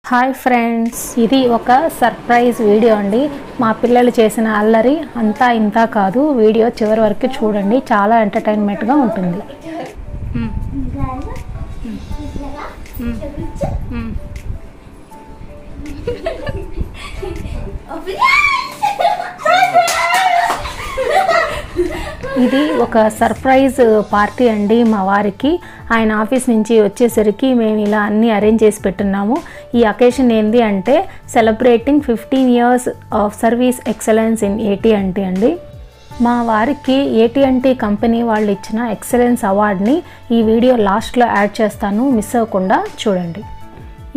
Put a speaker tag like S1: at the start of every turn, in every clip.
S1: Hi friends, ఇది ఒక surprise video అండి. మా పిల్లలు చేసిన అల్లరి అంతా ఇంత కాదు. వీడియో చివరి వరకు చూడండి, చాలా ఎంటర్టైన్మెంట్గా ఉంటుంది. ఇది ఒక సర్ప్రైజ్ పార్టీ అండి మా వారికి. ఆయన ఆఫీస్ నుంచి వచ్చేసరికి మేము ఇలా అన్నీ అరేంజ్ చేసి పెట్టున్నాము. ఈ అకేషన్ ఏంటి అంటే celebrating 15 years of service excellence in AT&T అండి. మా వారికి AT&T కంపెనీ వాళ్ళు ఇచ్చిన ఎక్సలెన్స్ అవార్డ్ని ఈ వీడియో లాస్ట్లో యాడ్ చేస్తాను, మిస్ అవ్వకుండా చూడండి.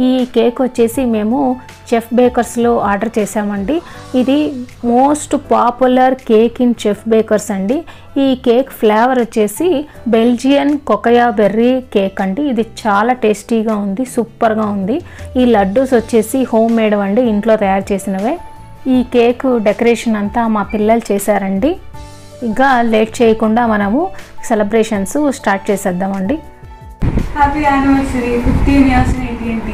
S1: ఈ కేక్ వచ్చేసి మేము చెఫ్ బేకర్స్లో ఆర్డర్ చేసామండి. ఇది most popular cake in chef bakers అండి. ఈ కేక్ ఫ్లేవర్ వచ్చేసి బెల్జియన్ కొకయా బెర్రీ కేక్ అండి. ఇది చాలా టేస్టీగా ఉంది, సూపర్గా ఉంది. ఈ లడ్డూస్ వచ్చేసి హోమ్ మేడ్ అండి, ఇంట్లో తయారు చేసినవే. ఈ కేక్ డెకరేషన్ అంతా మా పిల్లలు చేశారండి. ఇంకా లేట్ చేయకుండా మనము సెలబ్రేషన్స్ స్టార్ట్ చేసేద్దామండి.
S2: Happy anniversary 15 years in AT&T.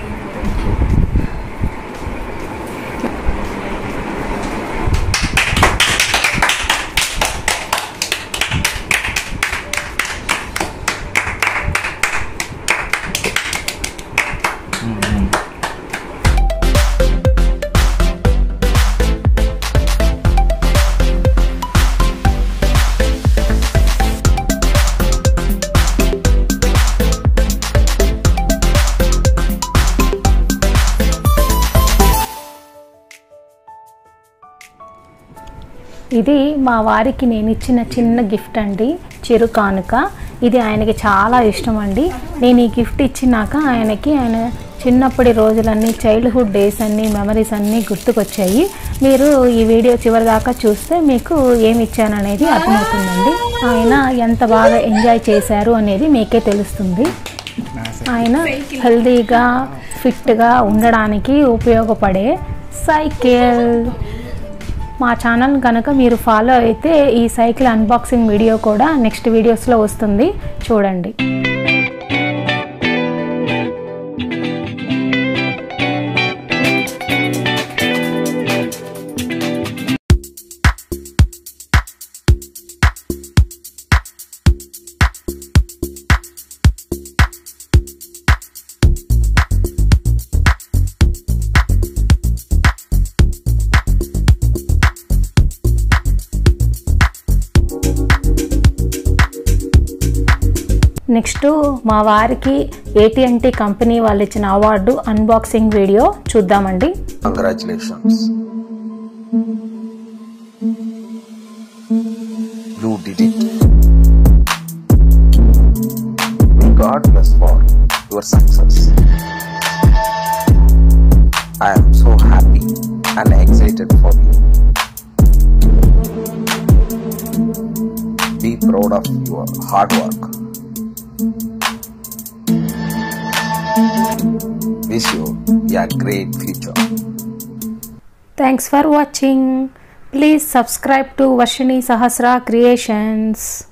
S1: ఇది మా వారికి నేను ఇచ్చిన చిన్న గిఫ్ట్ అండి, చిరు కానుక. ఇది ఆయనకి చాలా ఇష్టం అండి. నేను ఈ గిఫ్ట్ ఇచ్చినాక ఆయన చిన్నప్పటి రోజులన్నీ, చైల్డ్హుడ్ డేస్ అన్నీ, మెమరీస్ అన్నీ గుర్తుకొచ్చాయి. మీరు ఈ వీడియో చివరి దాకా చూస్తే మీకు ఏమి ఇచ్చాననేది అర్థమవుతుందండి. ఆయన ఎంత బాగా ఎంజాయ్ చేశారు అనేది మీకే తెలుస్తుంది. ఆయన హెల్తీగా ఫిట్గా ఉండడానికి ఉపయోగపడే సైకిల్. మా ఛానల్ కనుక మీరు ఫాలో అయితే ఈ సైకిల్ అన్బాక్సింగ్ వీడియో కూడా నెక్స్ట్ వీడియోస్లో వస్తుంది, చూడండి. నెక్స్ట్ మా వారికి AT&T కంపెనీ వాళ్ళు ఇచ్చిన అవార్డు అన్బాక్సింగ్ వీడియో చూద్దామండి.
S3: Congratulations, you did it. May God bless for your success. I am so happy and excited for you. Be proud of your hard work. Wish you a great future.
S1: Thanks for watching. Please subscribe to Varshini Sahasra Creations.